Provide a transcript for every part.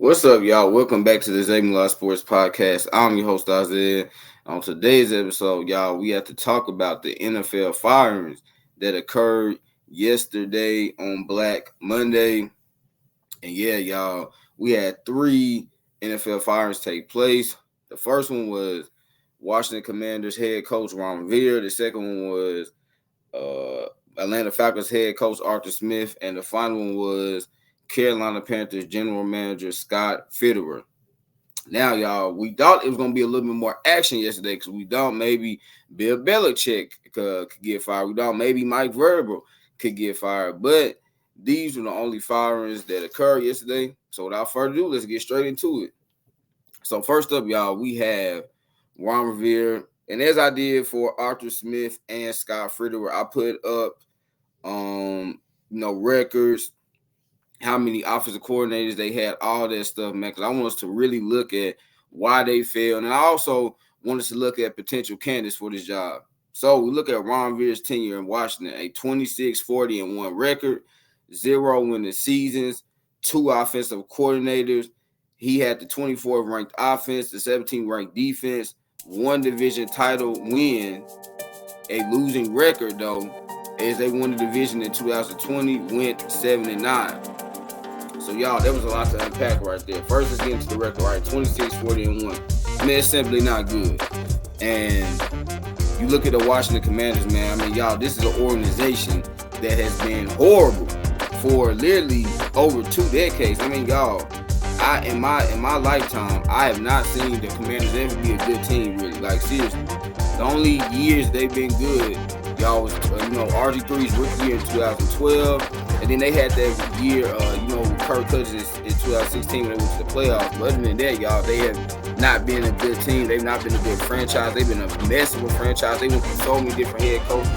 What's up, y'all? Welcome back to the Zayman Law Sports Podcast. I'm your host, Isaiah. On today's episode, y'all, we have to talk about the NFL firings that occurred yesterday on Black Monday. And yeah, y'all, we had three NFL firings take place. The first one was Washington Commanders head coach Ron Rivera. The second one was Atlanta Falcons head coach Arthur Smith. And the final one was Carolina Panthers general manager Scott Fitterer. Now, y'all, we thought it was going to be a little bit more action yesterday because we thought maybe Bill Belichick could get fired. We thought maybe Mike Vrabel could get fired. But these were the only firings that occurred yesterday. So without further ado, let's get straight into it. So first up, y'all, we have Ron Rivera. And as I did for Arthur Smith and Scott Fitterer, I put up records, how many offensive coordinators they had, all that stuff, man, because I want us to really look at why they failed. And I also want us to look at potential candidates for this job. So we look at Ron Rivera's tenure in Washington, a 26-40-1 record, 0 winning seasons, 2 offensive coordinators. He had the 24th ranked offense, the 17th ranked defense, 1 division title win, a losing record, though, as they won the division in 2020, went 7-9. So, y'all, that was a lot to unpack right there. First, let's get into the record, right? 26-40-1. I mean, it's simply not good. And you look at the Washington Commanders, man. I mean, y'all, this is an organization that has been horrible for literally over 2 decades. I mean, y'all, in my lifetime, I have not seen the Commanders ever be a good team, really. Like, seriously. The only years they've been good, y'all, was, RG3's rookie year in 2012. And then they had that year, with Kirk Cousins in 2016 when they went to the playoffs. But other than that, y'all, they have not been a good team. They've not been a good franchise. They've been a mess of a franchise. They went through so many different head coaches,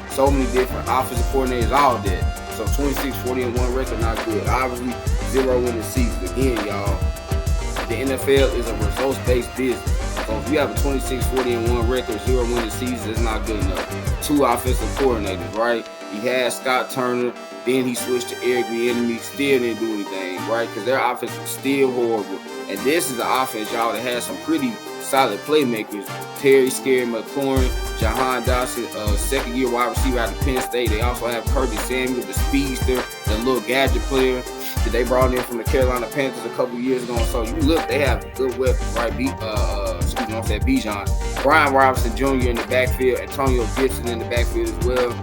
so many different offensive coordinators, all that. So 26-40-1 record, not good. Obviously, 0 winning seasons. Again, y'all, the NFL is a results-based business. So if you have a 26-40-1 record, 0 winning seasons, it's not good enough. 2 offensive coordinators, right? He had Scott Turner. Then he switched to Eric Bieniemy, still didn't do anything, right? Because their offense was still horrible. And this is an offense, y'all, that has some pretty solid playmakers. Terry Scary McLaurin, Jahan Dawson, second-year wide receiver out of Penn State. They also have Curtis Samuel, the speedster, the little gadget player that they brought in from the Carolina Panthers a couple years ago. So you look, they have good weapons, right? Bijan. Brian Robinson Jr. in the backfield, Antonio Gibson in the backfield as well.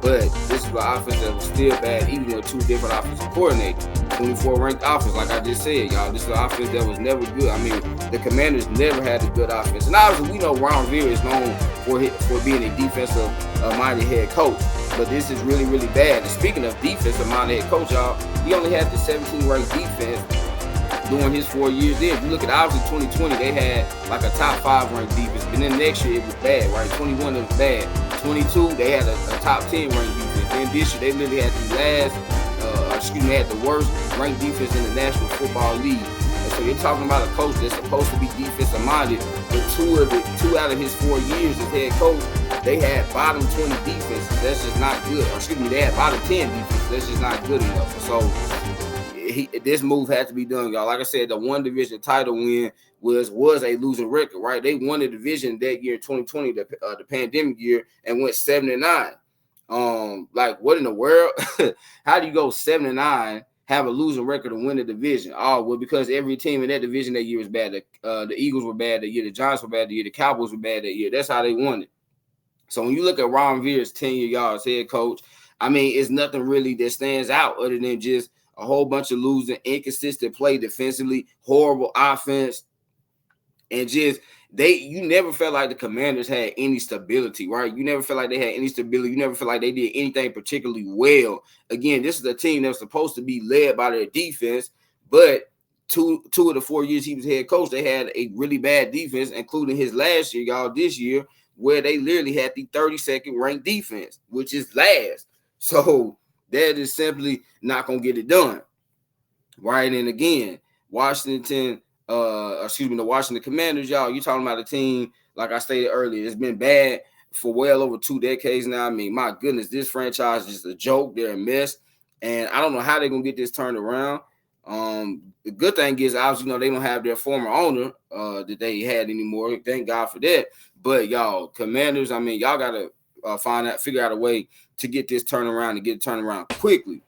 But this is an offense that was still bad, even with 2 different offensive coordinators. 24 ranked offense, like I just said, y'all. This is an offense that was never good. I mean, the Commanders never had a good offense. And obviously, we know Ron Rivera is known for being a defensive-minded head coach. But this is really, really bad. And speaking of defensive-minded head coach, y'all, he only had the 17th ranked defense during his 4 years there. If you look at obviously 2020, they had like a top 5 ranked defense. But then next year, it was bad, right? 21, it was bad. 22, they had a top 10 ranked defense. Then this year, they literally had they had the worst ranked defense in the National Football League. And so you're talking about a coach that's supposed to be defensive minded, but 2 out of his 4 years as head coach, they had bottom 20 defenses. That's just not good. They had bottom 10 defenses. That's just not good enough. So this move had to be done, y'all. Like I said, the 1 division title win was a losing record, right? They won the division that year, 2020, the pandemic year, and went 7-9. Like, what in the world? How do you go 7-9, have a losing record, and win the division? Oh, well, because every team in that division that year was bad. The Eagles were bad that year. The Giants were bad that year. The Cowboys were bad that year. That's how they won it. So when you look at Ron Rivera's tenure, y'all, as head coach, I mean, it's nothing really that stands out other than just a whole bunch of losing, inconsistent play defensively, horrible offense, and just you never felt like the Commanders had any stability, right? You never felt like they had any stability. You never felt like they did anything particularly well. Again, this is a team that was supposed to be led by their defense, but two of the 4 years he was head coach, they had a really bad defense, including his last year, y'all, this year, where they literally had the 32nd ranked defense, which is last. So that is simply not going to get it done, right? And again, the Washington Commanders, y'all, you're talking about a team, like I stated earlier, it's been bad for well over 2 decades now. I mean, my goodness, this franchise is a joke. They're a mess. And I don't know how they're going to get this turned around. The good thing is, obviously, they don't have their former owner that they had anymore. Thank God for that. But y'all, Commanders, I mean, y'all gotta figure out a way to get this turned around and get it turned around quickly.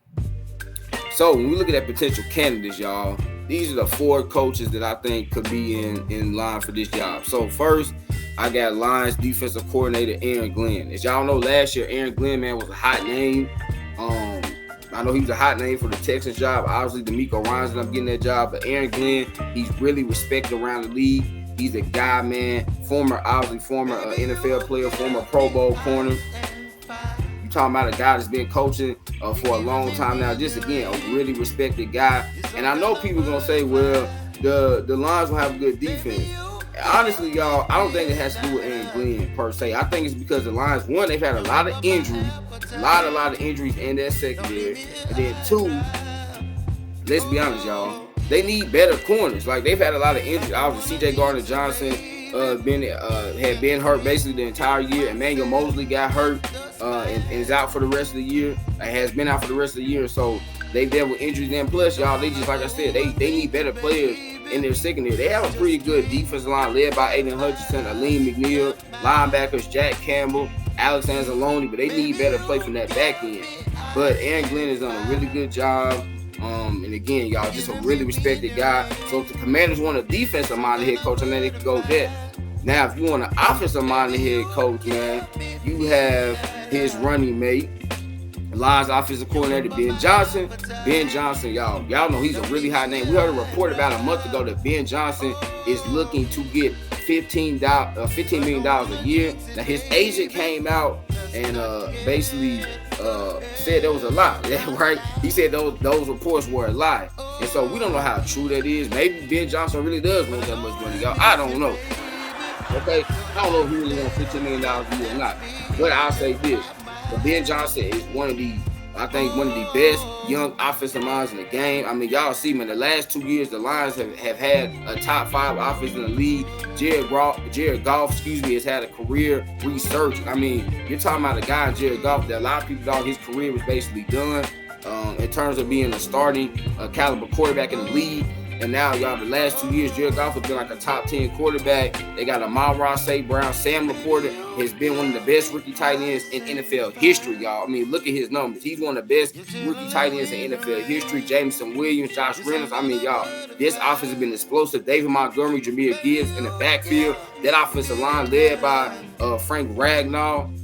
So when we look at that potential candidates, y'all, these are the 4 coaches that I think could be in line for this job. So first, I got Lions defensive coordinator Aaron Glenn. As y'all know, last year Aaron Glenn, man, was a hot name. I know he was a hot name for the Texans job. Obviously, D'Amico Ryans ended up getting that job, but Aaron Glenn, he's really respected around the league. He's a guy, man, former NFL player, former Pro Bowl corner. You talking about a guy that's been coaching for a long time now. Just again, a really respected guy. And I know people are gonna say, well, the Lions will have a good defense. Honestly, y'all, I don't think it has to do with Aaron Glenn per se. I think it's because the Lions, one, they've had a lot of injuries, a lot of injuries in that secondary, and then 2, let's be honest, y'all, they need better corners. Like, they've had a lot of injuries. Obviously, C.J. Gardner-Johnson had been hurt basically the entire year. Emmanuel Mosley got hurt and is out for the rest of the year. Has been out for the rest of the year. So they've dealt with injuries. And plus, y'all, they just, like I said, they need better players in their secondary. They have a pretty good defensive line led by Aiden Hutchinson, Aleem McNeil, linebackers Jack Campbell, Alex Anzalone, but they need better play from that back end. But Aaron Glenn has done a really good job. And again, y'all, just a really respected guy. So if the Commanders want a defensive-minded head coach, I mean, they can go that. Now, if you want an offensive-minded head coach, man, you have his running mate, Lions offensive coordinator Ben Johnson. Ben Johnson, y'all know he's a really high name. We heard a report about a month ago that Ben Johnson is looking to get $15 million a year. Now, his agent came out and basically said there was a lie, right? He said those reports were a lie. And so we don't know how true that is. Maybe Ben Johnson really does want that much money, y'all. I don't know. Okay? I don't know if he really wants $15 million a year or not. But I'll say this. But Ben Johnson is one of the best young offensive minds in the game. I mean, y'all see, man, the last 2 years, the Lions have had a top 5 offense in the league. Jared Goff, has had a career resurgence. I mean, you're talking about a guy, Jared Goff, that a lot of people thought his career was basically done in terms of being a starting caliber quarterback in the league. And now, y'all, the last 2 years, Jared Goff has been like a top 10 quarterback. They got Amon-Ra St. Brown. Sam Laporta has been one of the best rookie tight ends in NFL history, y'all. I mean, look at his numbers. He's one of the best rookie tight ends in NFL history. Jameson Williams, Josh Reynolds. I mean, y'all, this offense has been explosive. David Montgomery, Jahmyr Gibbs in the backfield. That offensive line led by Frank Ragnow.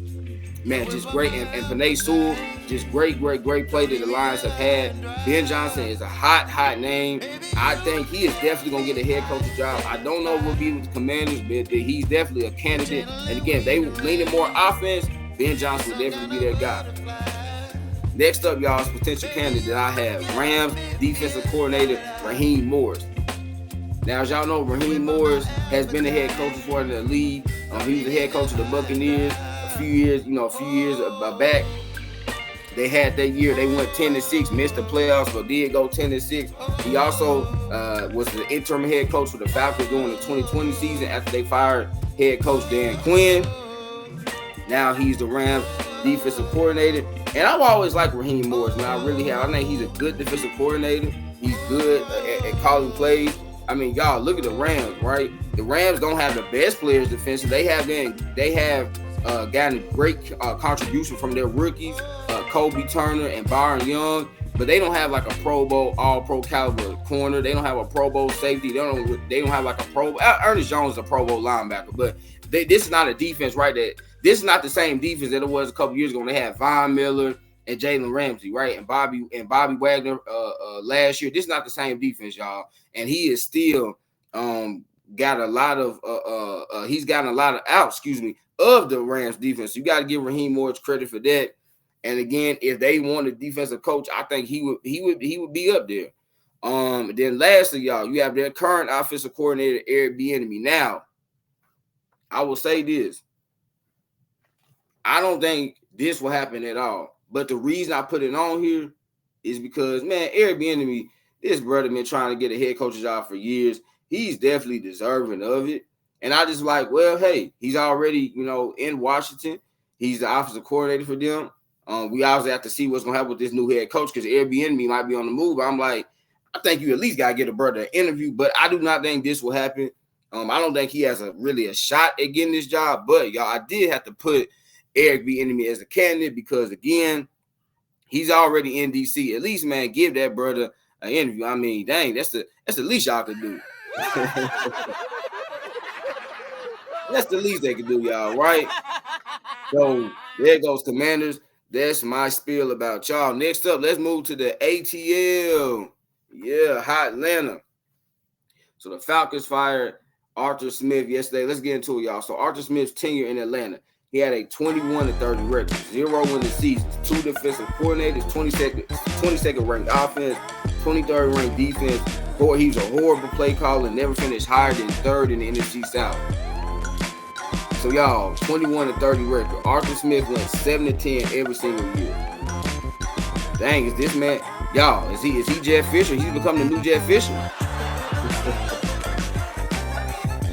Man, just great. And Penei Sewell, just great play that the Lions have had. Ben Johnson is a hot name. I think he is definitely going to get a head coaching job. I don't know what will be with the Commanders, but he's definitely a candidate. And again, they leaning more offense. Ben Johnson will definitely be their guy. Next up, y'all, is potential candidate that I have. Rams defensive coordinator Raheem Morris. Now, as y'all know, Raheem Morris has been the head coach before in the league. He was the head coach of the Buccaneers a few years back. They had that year, they went 10-6, missed the playoffs, but did go 10-6. He also was the interim head coach for the Falcons during the 2020 season after they fired head coach Dan Quinn. Now he's the Rams defensive coordinator. And I've always liked Raheem Morris, man. I really have. I think he's a good defensive coordinator. He's good at calling plays. I mean, y'all, look at the Rams, right? The Rams don't have the best players defensively. They have gotten great contribution from their rookies, Kobe Turner and Byron Young, but they don't have like a Pro Bowl, all-pro caliber corner. They don't have a Pro Bowl safety. They don't have like a Pro Bowl. Ernest Jones is a Pro Bowl linebacker, but this is not a defense, right? This is not the same defense that it was a couple years ago when they had Von Miller and Jalen Ramsey, right? And Bobby Wagner last year. This is not the same defense, y'all. And he is still got a lot of he's gotten a lot of out, of the Rams defense. You got to give Raheem Morris credit for that. And again, if they want a defensive coach, I think he would be up there. Then lastly, y'all, you have their current offensive coordinator, Eric Bieniemy. Now, I will say this. I don't think this will happen at all. But the reason I put it on here is because, man, Eric Bieniemy, this brother been trying to get a head coaching job for years. He's definitely deserving of it. And I just like, well, hey, he's already, in Washington. He's the offensive coordinator for them. We obviously have to see what's going to happen with this new head coach because Airbnb might be on the move. I'm like, I think you at least gotta get a brother an interview. But I do not think this will happen. I don't think he has really a shot at getting this job. But y'all, I did have to put Eric Bieniemy as a candidate because again, he's already in DC. At least, man, give that brother an interview. I mean, dang, that's the least y'all could do. That's the least they could do, y'all, right? So there goes Commanders. That's my spiel about y'all. Next up, let's move to the ATL. Yeah, hot Atlanta. So the Falcons fired Arthur Smith yesterday. Let's get into it, y'all. So Arthur Smith's tenure in Atlanta. He had a 21-30 record, 0 win the seasons, 2 defensive coordinators, 22nd ranked offense, 23rd ranked defense. He was a horrible play caller, never finished higher than 3rd in the NFC South. So y'all, 21-30 record. Arthur Smith went 7-10 every single year. Dang, is this man? Y'all, is he Jeff Fisher? He's becoming the new Jeff Fisher.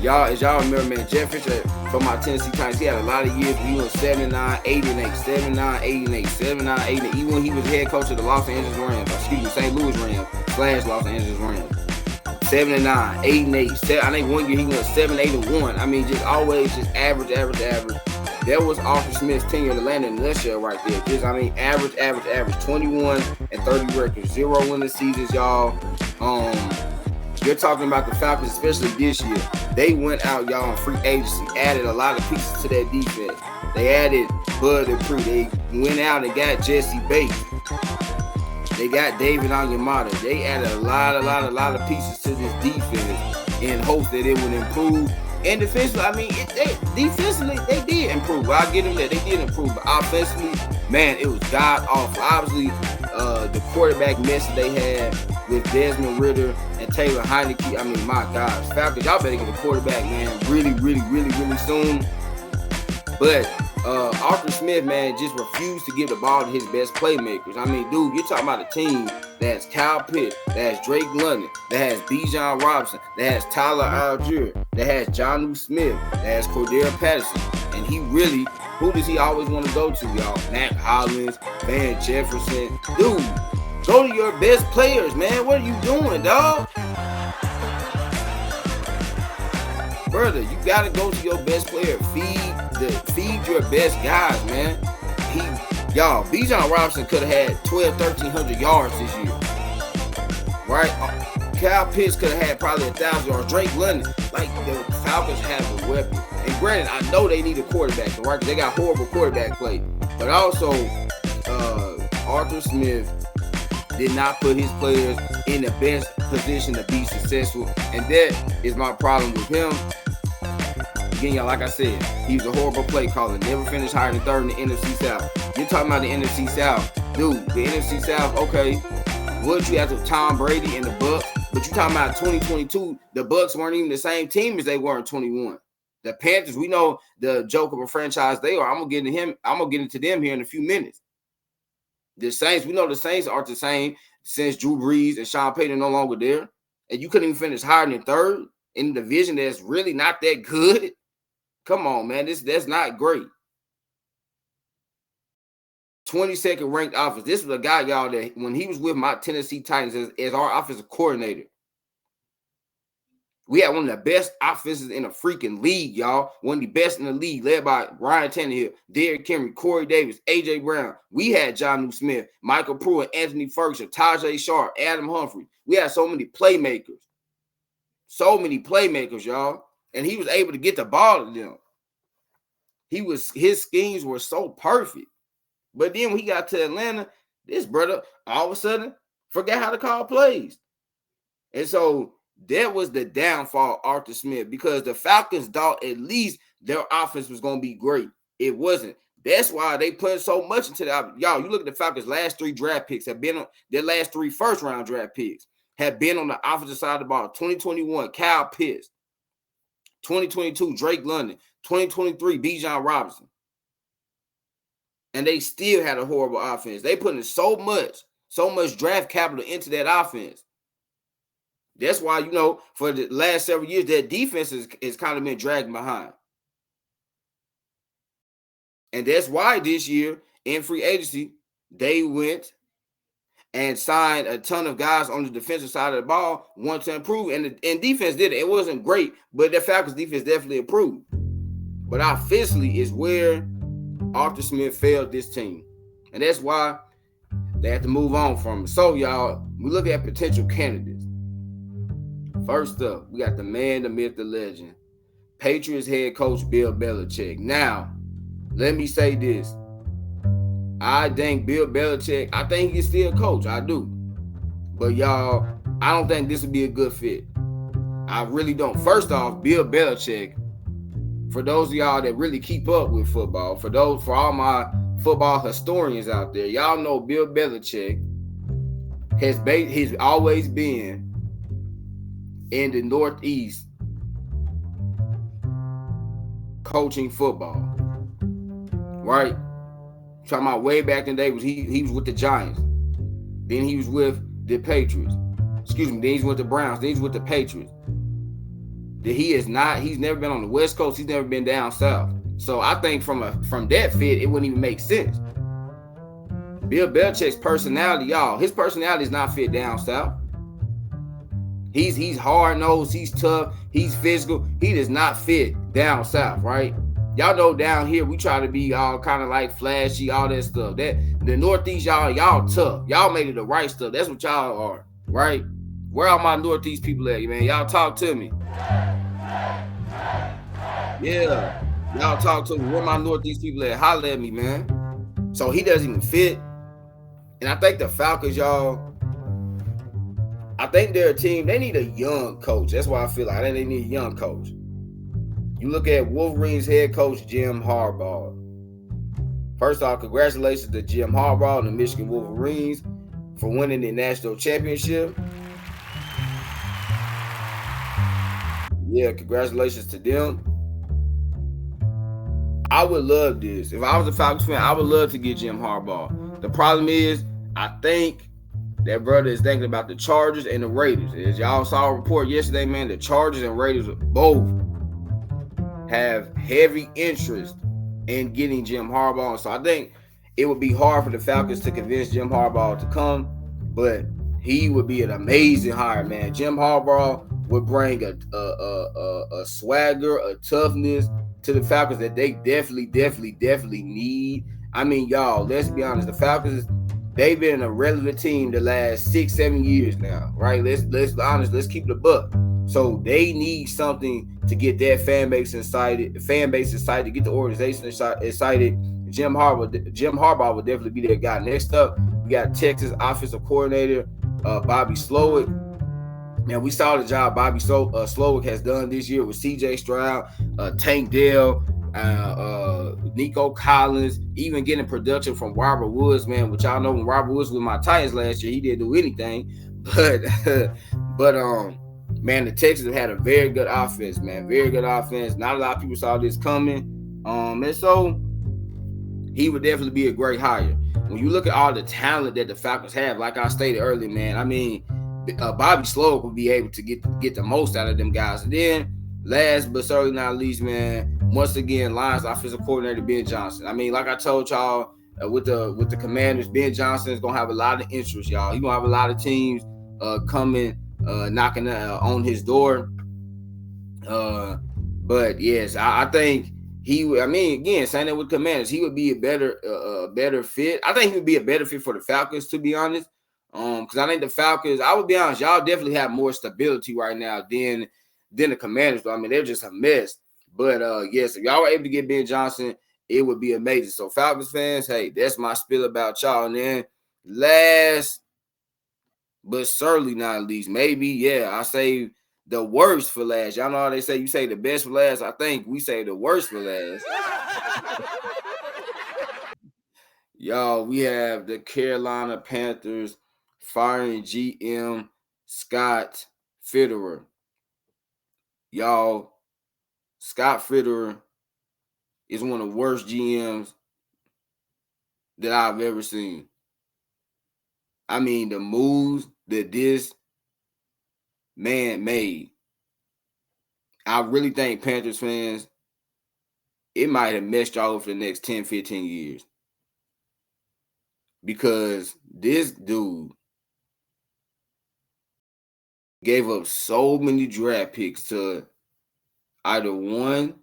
Y'all, as y'all remember, man, Jeff Fisher from my Tennessee Titans, he had a lot of years. He went 79, 8-8, 79, 8-8, 79, 8-8. Even when he was head coach of the Los Angeles Rams, St. Louis Rams / Los Angeles Rams. 7-9, 8-8. I think one year he went 7-8-1. I mean, just always just average. That was Arthur Smith's tenure in Atlanta in a nutshell right there. Just, I mean, average. 21-30 records, 0 win the seasons, y'all. You're talking about the Falcons, especially this year. They went out, y'all, on free agency, added a lot of pieces to that defense. They added Bud Dupree. They went out and got Jesse Bates. They got David Onyemata. They added a lot of pieces to this defense in hopes that it would improve. And defensively, I mean, defensively, they did improve. I'll give them that. They did improve. But offensively, man, it was god-awful. Obviously, the quarterback mess that they had with Desmond Ridder and Taylor Heineke, I mean, my gosh. Falcons, y'all better get a quarterback, man, really soon. But Arthur Smith, man, just refused to give the ball to his best playmakers. I mean, dude, you're talking about a team that has Kyle Pitts, that has Drake London, that has Bijan Robinson, that has Tyler Algier, that has Jonnu Smith, that has Cordell Patterson. And he really, who does he always want to go to, y'all? Matt Hollins, Van Jefferson. Dude, go to your best players, man. What are you doing, dog? Brother, you gotta go to your best player. Feed your best guys, man. Bijan Robinson could have had 1,300 yards this year, right? Kyle Pitts could have had probably 1,000 yards. Drake London, like the Falcons have a weapon. And granted, I know they need a quarterback, right? Because they got horrible quarterback play. But also, Arthur Smith did not put his players in the best position to be successful. And that is my problem with him. Again, y'all, like I said, he was a horrible play caller. Never finished higher than 3rd in the NFC South. You're talking about the NFC South. Dude, the NFC South, okay. What you have to Tom Brady and the Bucs, but you talking about 2022, the Bucs weren't even the same team as they were in 21. The Panthers, we know the joke of a franchise they are. I'm gonna get into them here in a few minutes. The Saints, we know the Saints aren't the same since Drew Brees and Sean Payton no longer there. And you couldn't even finish higher than 3rd in the division that's really not that good. Come on, man. That's not great. 22nd ranked offense. This was a guy, y'all, that when he was with my Tennessee Titans as our offensive coordinator, we had one of the best offenses in the freaking league, y'all. One of the best in the league, led by Ryan Tannehill, Derrick Henry, Corey Davis, A.J. Brown. We had Jonnu Smith, Michael Pruitt, Anthony Ferguson, Tajay Sharp, Adam Humphrey. We had so many playmakers. Y'all. And he was able to get the ball to them. His schemes were so perfect. But then when he got to Atlanta, this brother all of a sudden forgot how to call plays. And so that was the downfall of Arthur Smith, because the Falcons thought at least their offense was going to be great. It wasn't. That's why they put so much into that. Y'all, you look at the Falcons' last 3 draft picks have been on their last 3 first-round draft picks have been on the offensive side of the ball. 2021, Kyle Pitts. 2022, Drake London. 2023, Bijan Robinson. And they still had a horrible offense. They put in so much draft capital into that offense. That's why, for the last several years, that defense is kind of been dragging behind. And that's why this year in free agency, they went and signed a ton of guys on the defensive side of the ball, want to improve. And defense did it. It wasn't great, but the Falcons defense definitely improved. But offensively is where Arthur Smith failed this team. And that's why they have to move on from it. So, y'all, we look at potential candidates. First up, we got the man, the myth, the legend. Patriots head coach Bill Belichick. Now, let me say this. I think Bill Belichick, I think he can still coach. I do. But y'all, I don't think this would be a good fit. I really don't. First off, Bill Belichick, for those of y'all that really keep up with football, for all my football historians out there, y'all know Bill Belichick he's always been in the Northeast coaching football. Right? Talking about way back in the day, he was with the Giants. Then he was with the Patriots. Excuse me, then he's with the Browns. Then he's with the Patriots. He's never been on the West Coast. He's never been down south. So I think from that fit, it wouldn't even make sense. Bill Belichick's personality, y'all, his personality is not fit down south. He's hard-nosed, he's tough, he's physical. He does not fit down south, right? Y'all know down here, we try to be all kind of like flashy, all that stuff. That the Northeast, y'all tough. Y'all made it the right stuff. That's what y'all are, right? Where are my Northeast people at, man? Y'all talk to me. Yeah. Y'all talk to me. Where my Northeast people at? Holler at me, man. So he doesn't even fit. And I think the Falcons, y'all, I think they're a team, they need a young coach. That's why I feel like they need a young coach. You look at Wolverines head coach Jim Harbaugh. First off, congratulations to Jim Harbaugh and the Michigan Wolverines for winning the national championship. Yeah, congratulations to them. I would love this. If I was a Falcons fan, I would love to get Jim Harbaugh. The problem is, I think that brother is thinking about the Chargers and the Raiders. As y'all saw a report yesterday, man, the Chargers and Raiders both have heavy interest in getting Jim Harbaugh. So I think it would be hard for the Falcons to convince Jim Harbaugh to come, but he would be an amazing hire, man. Jim Harbaugh would bring a swagger, a toughness to the Falcons that they definitely need. I mean, y'all, let's be honest. The Falcons, they've been a relevant team the last 6-7 years now, right? Let's be honest. Let's keep the buck. So they need something to get that fan base excited, get the organization excited. Jim Harbaugh would definitely be their guy. Next up, we got Texas offensive coordinator Bobby Slowick. Now, we saw the job Bobby Slowick has done this year with C.J. Stroud, Tank Dell, Nico Collins, even getting production from Robert Woods, man, which y'all know when Robert Woods was with my Titans last year, he didn't do anything. But man, the Texans have had a very good offense, man. Very good offense. Not a lot of people saw this coming. And so he would definitely be a great hire. When you look at all the talent that the Falcons have, like I stated earlier, man, I mean, Bobby Slowick would be able to get the most out of them guys. And then, last but certainly not least, man, once again, Lions offensive coordinator Ben Johnson. I mean, like I told y'all with the Commanders, Ben Johnson is gonna have a lot of interest, y'all. He's gonna have a lot of teams coming, knocking on his door. But yes, I think he would. I mean, again, saying that with Commanders, he would be a better fit. I think he would be a better fit for the Falcons, to be honest. Because I think the Falcons, I would be honest, y'all definitely have more stability right now than the Commanders. I mean, they're just a mess. But yes, if y'all were able to get Ben Johnson, it would be amazing. So Falcons fans, hey, that's my spiel about y'all. And then last but certainly not least, maybe, yeah, I say the worst for last. Y'all know how they say you say the best for last. I think we say the worst for last. Y'all, we have the Carolina Panthers firing GM Scott Fitterer. Y'all, Scott Fitterer is one of the worst GMs that I've ever seen. I mean, the moves that this man made, I really think Panthers fans, it might have messed y'all up for the next 10, 15 years. Because this dude gave up so many draft picks to either one,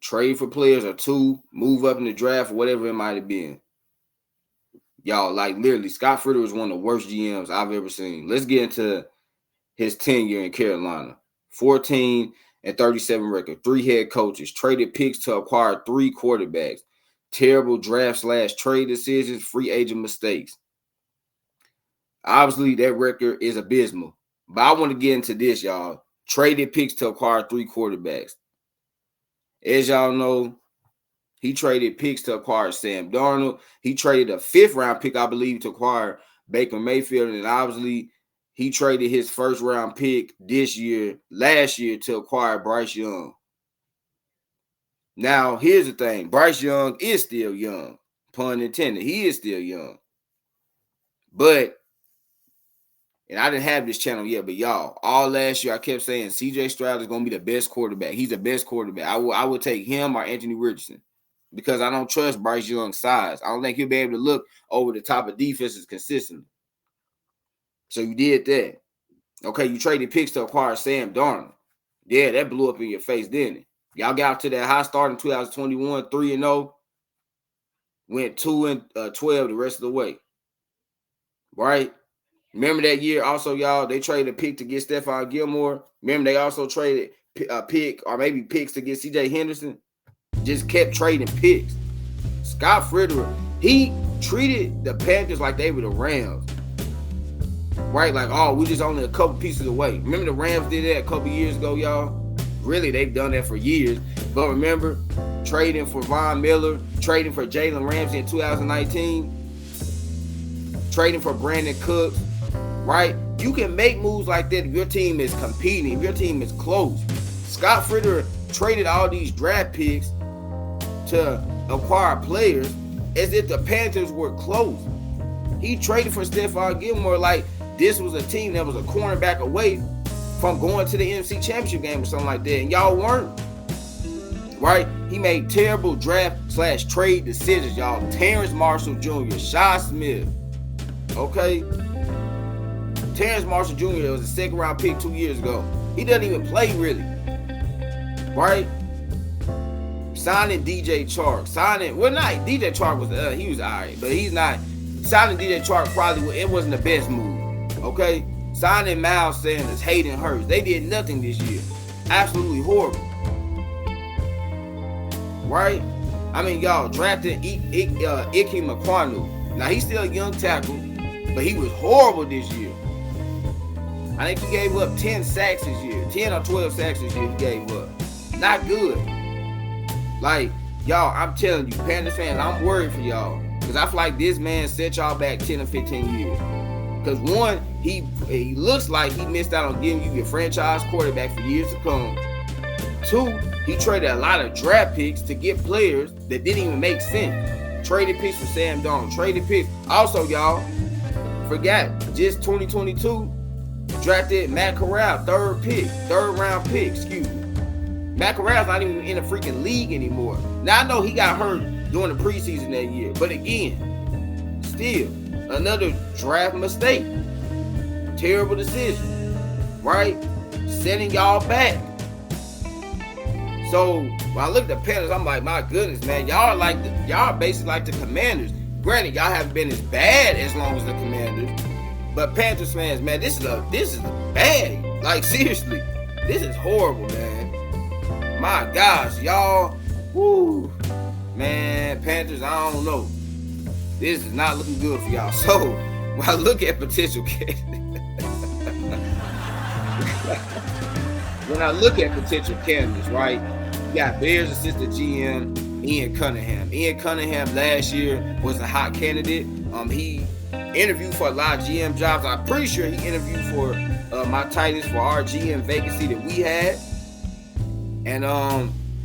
trade for players, or two, move up in the draft, or whatever it might have been. Y'all, like literally, Scott Fritter was one of the worst GMs I've ever seen. Let's get into his tenure in Carolina. 14-37 record, 3 head coaches, traded picks to acquire 3 quarterbacks, terrible draft/trade decisions, free agent mistakes. Obviously, that record is abysmal. But I want to get into this, y'all. Traded picks to acquire 3 quarterbacks. As y'all know, he traded picks to acquire Sam Darnold. He traded a 5th-round pick, I believe, to acquire Baker Mayfield. And obviously, he traded his 1st-round pick last year, to acquire Bryce Young. Now, here's the thing. Bryce Young is still young. Pun intended. He is still young. But, and I didn't have this channel yet, but y'all, all last year I kept saying C.J. Stroud is going to be the best quarterback. He's the best quarterback. I would take him or Anthony Richardson because I don't trust Bryce Young's size. I don't think he'll be able to look over the top of defenses consistently. So you did that. Okay, you traded picks to acquire Sam Darnold. Yeah, that blew up in your face, didn't it? Y'all got out to that high start in 2021, 3-0. Went 2-12 the rest of the way. Right? Remember that year also, y'all, they traded a pick to get Stephon Gilmore. Remember they also traded a pick or maybe picks to get C.J. Henderson. Just kept trading picks. Scott Fritter, he treated the Panthers like they were the Rams. Right? Like, oh, we just only a couple pieces away. Remember the Rams did that a couple years ago, y'all? Really, they've done that for years. But remember, trading for Von Miller, trading for Jalen Ramsey in 2019, trading for Brandon Cooks, right? You can make moves like that if your team is competing, if your team is close. Scott Fritter traded all these draft picks to acquire players as if the Panthers were close. He traded for Stephon Gilmore like this was a team that was a cornerback away from going to the NFC Championship game or something like that, and y'all weren't. Right? He made terrible draft/trade decisions, y'all. Terrence Marshall Jr., Shi Smith. Okay? Terrence Marshall Jr. was a 2nd-round pick 2 years ago. He doesn't even play really. Right? Signing DJ Chark. DJ Chark was he was all right, but he's not. Signing DJ Chark it wasn't the best move. Okay? Signing Miles Sanders, Hayden Hurst. They did nothing this year. Absolutely horrible. Right? I mean, y'all drafted Ike Ekwonu. Now, he's still a young tackle, but he was horrible this year. I think he gave up 10 sacks this year. 10 or 12 sacks this year he gave up. Not good. Like, y'all, I'm telling you, Panthers fans, I'm worried for y'all. Because I feel like this man set y'all back 10 or 15 years. Because one, he looks like he missed out on giving you your franchise quarterback for years to come. 2, he traded a lot of draft picks to get players that didn't even make sense. Traded picks for Sam Darnold. Traded picks. Also, y'all, forgot, just 2022, drafted Matt Corral, 3rd-round pick, excuse me. Matt Corral's not even in the freaking league anymore. Now, I know he got hurt during the preseason that year, but again, still, another draft mistake. Terrible decision, right? Setting y'all back. So when I look at the Panthers, I'm like, my goodness, man, y'all basically like the Commanders. Granted, y'all haven't been as bad as long as the Commanders, but Panthers fans, man, this is bad. Like, seriously, this is horrible, man. My gosh, y'all, whoo, man, Panthers, I don't know. This is not looking good for y'all. So when I look at potential candidates, right? You got Bears assistant GM Ian Cunningham. Ian Cunningham last year was a hot candidate. He interviewed for a lot of GM jobs. I'm pretty sure he interviewed for my Titans for our GM vacancy that we had. And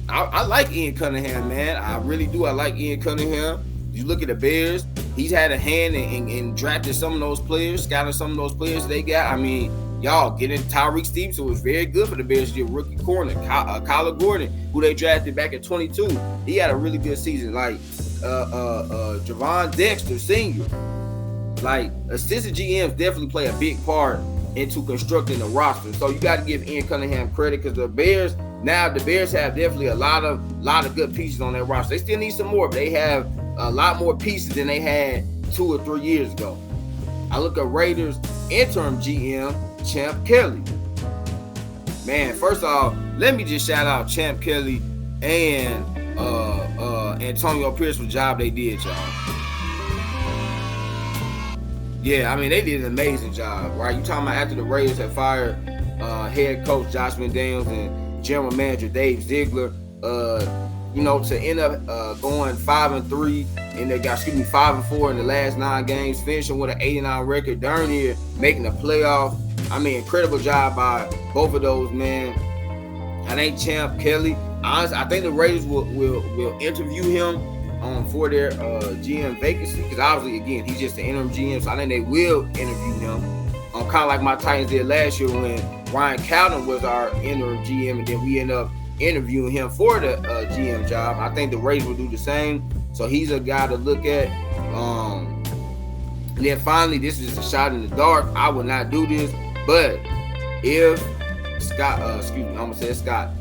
I like Ian Cunningham, man. I really do. I like Ian Cunningham. You look at the Bears, he's had a hand in drafting some of those players, scouting some of those players they got. I mean, y'all, getting Tyreek Stevenson was very good for the Bears. Your rookie corner, Kyler Gordon, who they drafted back in 22. He had a really good season. Like Javon Dexter Sr. Like, assistant GMs definitely play a big part into constructing the roster. So you got to give Ian Cunningham credit, because the Bears have definitely a lot of good pieces on their roster. They still need some more, but they have a lot more pieces than they had 2 or 3 years ago. I look at Raiders interim GM Champ Kelly. Man, first off, let me just shout out Champ Kelly and Antonio Pierce for the job they did, y'all. Yeah, I mean, they did an amazing job, right? You talking about after the Raiders had fired head coach Josh McDaniels and general manager Dave Ziegler, to end up going 5-3, and they got 5-4 in the last 9 games, finishing with an 89 record, darn near making the playoff. I mean, incredible job by both of those men. I think Champ Kelly, honestly, I think the Raiders will interview him for their GM vacancy, because obviously, again, he's just an interim GM, so I think they will interview him. Kind of like my Titans did last year when Ryan Cowden was our interim GM, and then we end up interviewing him for the GM job. I think the Raiders will do the same. So he's a guy to look at. And then finally, this is a shot in the dark. I would not do this, but if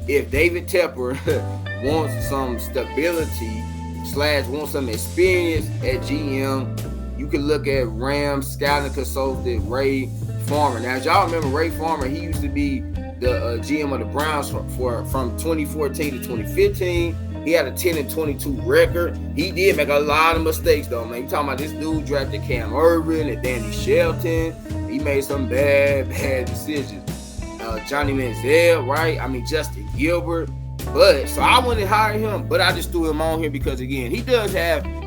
if David Tepper wants some stability / wants some experience at GM, you can look at Rams scouting consultant Ray Farmer. Now, as y'all remember, Ray Farmer, he used to be the GM of the Browns from 2014 to 2015. He had a 10-22 record. He did make a lot of mistakes, though, man. You talking about this dude drafted Cam Irvin and Danny Shelton. He made some bad decisions. Johnny Manziel, right? I mean, Justin Gilbert. But so I wouldn't hire him, but I just threw him on here because, again,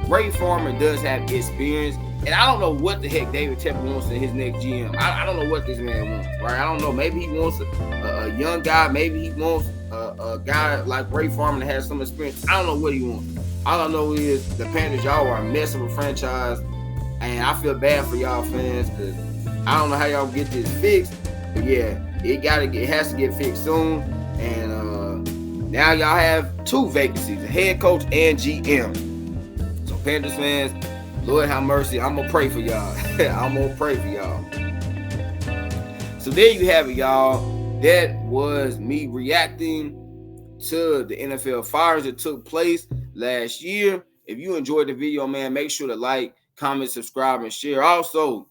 Ray Farmer does have experience. And I don't know what the heck David Tepper wants in his next GM. I don't know what this man wants, right? I don't know. Maybe he wants a young guy. Maybe he wants a guy like Ray Farmer that has some experience. I don't know what he wants. All I know is the Panthers, y'all are a mess of a franchise. And I feel bad for y'all fans, because I don't know how y'all get this fixed. But yeah, it has to get fixed soon. And now y'all have 2 vacancies, a head coach and GM. So Panthers fans, Lord have mercy. I'm going to pray for y'all. I'm going to pray for y'all. So there you have it, y'all. That was me reacting to the NFL fires that took place last year. If you enjoyed the video, man, make sure to like, comment, subscribe, and share. Also,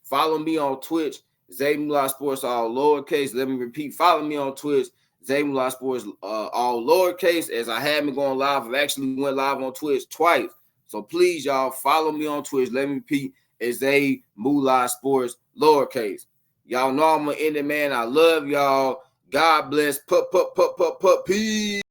follow me on Twitch, Zay Moolah Sports, all lowercase. Let me repeat. Follow me on Twitch, Zay Moolah Sports, all lowercase. As I have been going live, I've actually went live on Twitch twice. So please, y'all, follow me on Twitch. Let me repeat. It's Zay Moolah Sports, lowercase. Y'all know I'm going to end it, man. I love y'all. God bless. Peace.